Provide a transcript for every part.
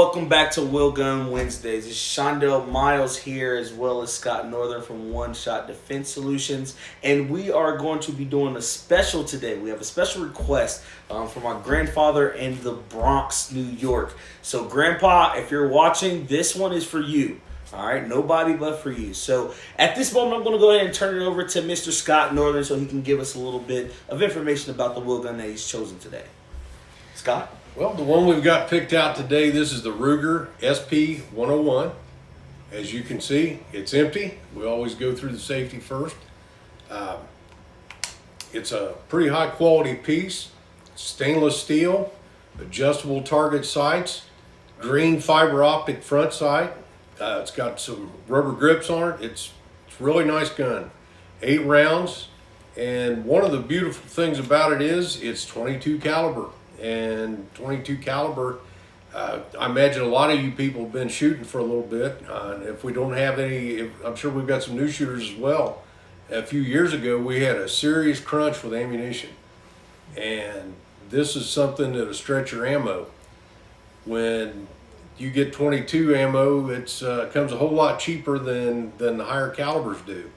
welcome back to Will Gun Wednesdays. It's Shondell Miles here, as well as Scott Northern from One Shot Defense Solutions, and we are going to be doing a special today. We have a special request from our grandfather in the Bronx, New York. So, Grandpa, if you're watching, this one is for you. All right, nobody but for you. So, at this moment, I'm going to go ahead and turn it over to Mr. Scott Northern so he can give us a little bit of information about the Will Gun that he's chosen today. Scott? Well, the one we've got picked out today, this is the Ruger SP-101. As you can see, it's empty. We always go through the safety first. It's a pretty high quality piece. Stainless steel, adjustable target sights, green fiber optic front sight. It's got some rubber grips on it. It's a really nice gun. 8 rounds. And one of the beautiful things about it is it's 22 caliber. And 22 caliber, I imagine a lot of you people have been shooting for a little bit. If we don't have any, I'm sure we've got some new shooters as well. A few years ago, we had a serious crunch with ammunition. And this is something that'll stretch your ammo. When you get 22 ammo, it comes a whole lot cheaper than the higher calibers do.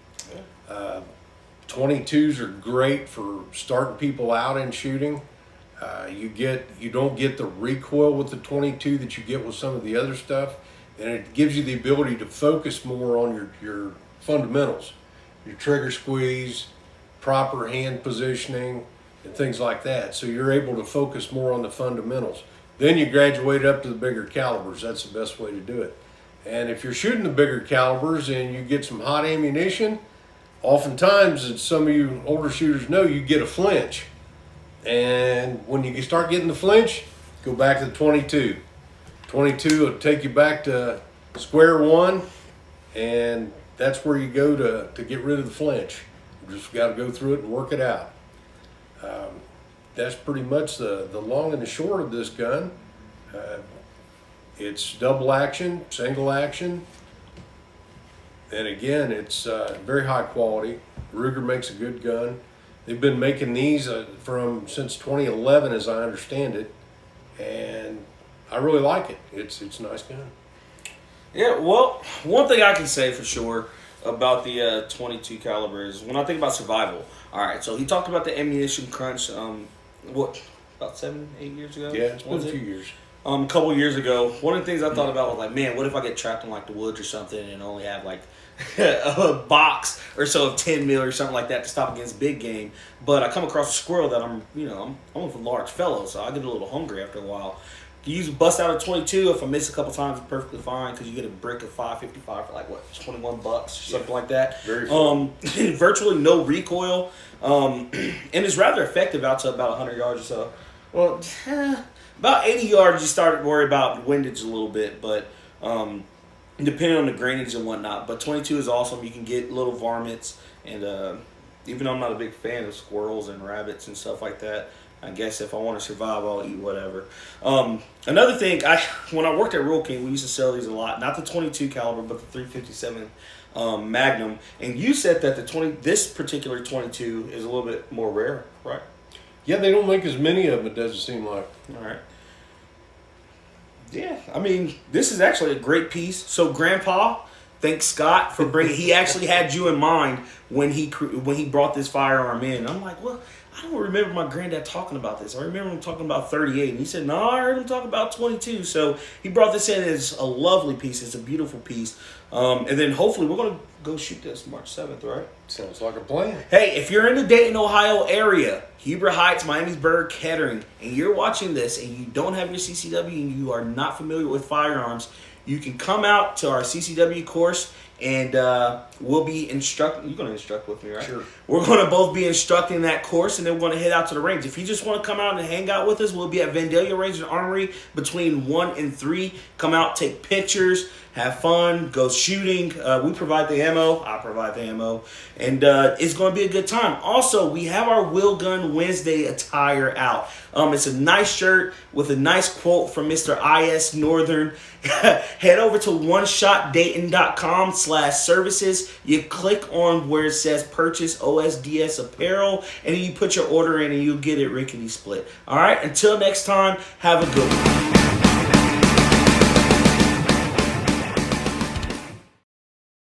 22s are great for starting people out in shooting. You don't get the recoil with the 22 that you get with some of the other stuff, and it gives you the ability to focus more on your fundamentals, your trigger squeeze, proper hand positioning, and things like that. So you're able to focus more on the fundamentals. Then you graduate up to the bigger calibers. That's the best way to do it. And if you're shooting the bigger calibers and you get some hot ammunition, oftentimes, as some of you older shooters know, you get a flinch. And when you start getting the flinch, go back to the 22. 22 will take you back to square one, and that's where you go to get rid of the flinch. You just got to go through it and work it out. That's pretty much the long and the short of this gun. It's double action, single action, and again, it's very high quality. Ruger makes a good gun. They've been making these since 2011, as I understand it, and I really like it. It's a nice gun. Yeah, well, one thing I can say for sure about the 22 caliber is when I think about survival. All right, so he talked about the ammunition crunch. About 7-8 years ago? Yeah, it's been a few years. A couple years ago, one of the things I thought about was like, man, what if I get trapped in like the woods or something and only have like a box or so of 10 mil or something like that to stop against big game. But I come across a squirrel that I'm a large fellow, so I get a little hungry after a while. You bust out a 22. If I miss a couple times, it's perfectly fine because you get a brick of 5.55 for like what, $21 or something like that. Very fun. Virtually no recoil, and it's rather effective out to about 100 yards or so. Well, about 80 yards, you start to worry about windage a little bit, but depending on the grainage and whatnot. But 22 is awesome. You can get little varmints, and even though I'm not a big fan of squirrels and rabbits and stuff like that, I guess if I want to survive, I'll eat whatever. Another thing, when I worked at Rural King, we used to sell these a lot. Not the 22 caliber, but the 357 Magnum. And you said that this particular 22 is a little bit more rare, right? Yeah, they don't make as many of them, it doesn't seem like. All right. Yeah, I mean, this is actually a great piece. So, Grandpa, thanks Scott for bringing. He actually had you in mind when he brought this firearm in. I'm like, well, I don't remember my granddad talking about this. I remember him talking about 38, and he said, no, I heard him talk about 22. So he brought this in as a lovely piece. It's a beautiful piece. And then hopefully we're going to go shoot this March 7th, right? Sounds like a plan. Hey, if you're in the Dayton, Ohio area, Huber Heights, Miamisburg, Kettering, and you're watching this and you don't have your CCW and you are not familiar with firearms, you can come out to our CCW course and we'll be instructing. You're going to instruct with me, right? Sure. We're going to both be instructing that course, and then we're going to head out to the range. If you just want to come out and hang out with us, we'll be at Vandalia Range and Armory between 1 and 3. Come out, take pictures, have fun, go shooting. We provide the ammo. I provide the ammo. And it's going to be a good time. Also, we have our Will Gun Wednesday attire out. It's a nice shirt with a nice quote from Mr. I.S. Northern. Head over to oneshotdayton.com/services. You click on where it says purchase OSDS apparel, and then you put your order in and you'll get it rickety split. All right, until next time, have a good one.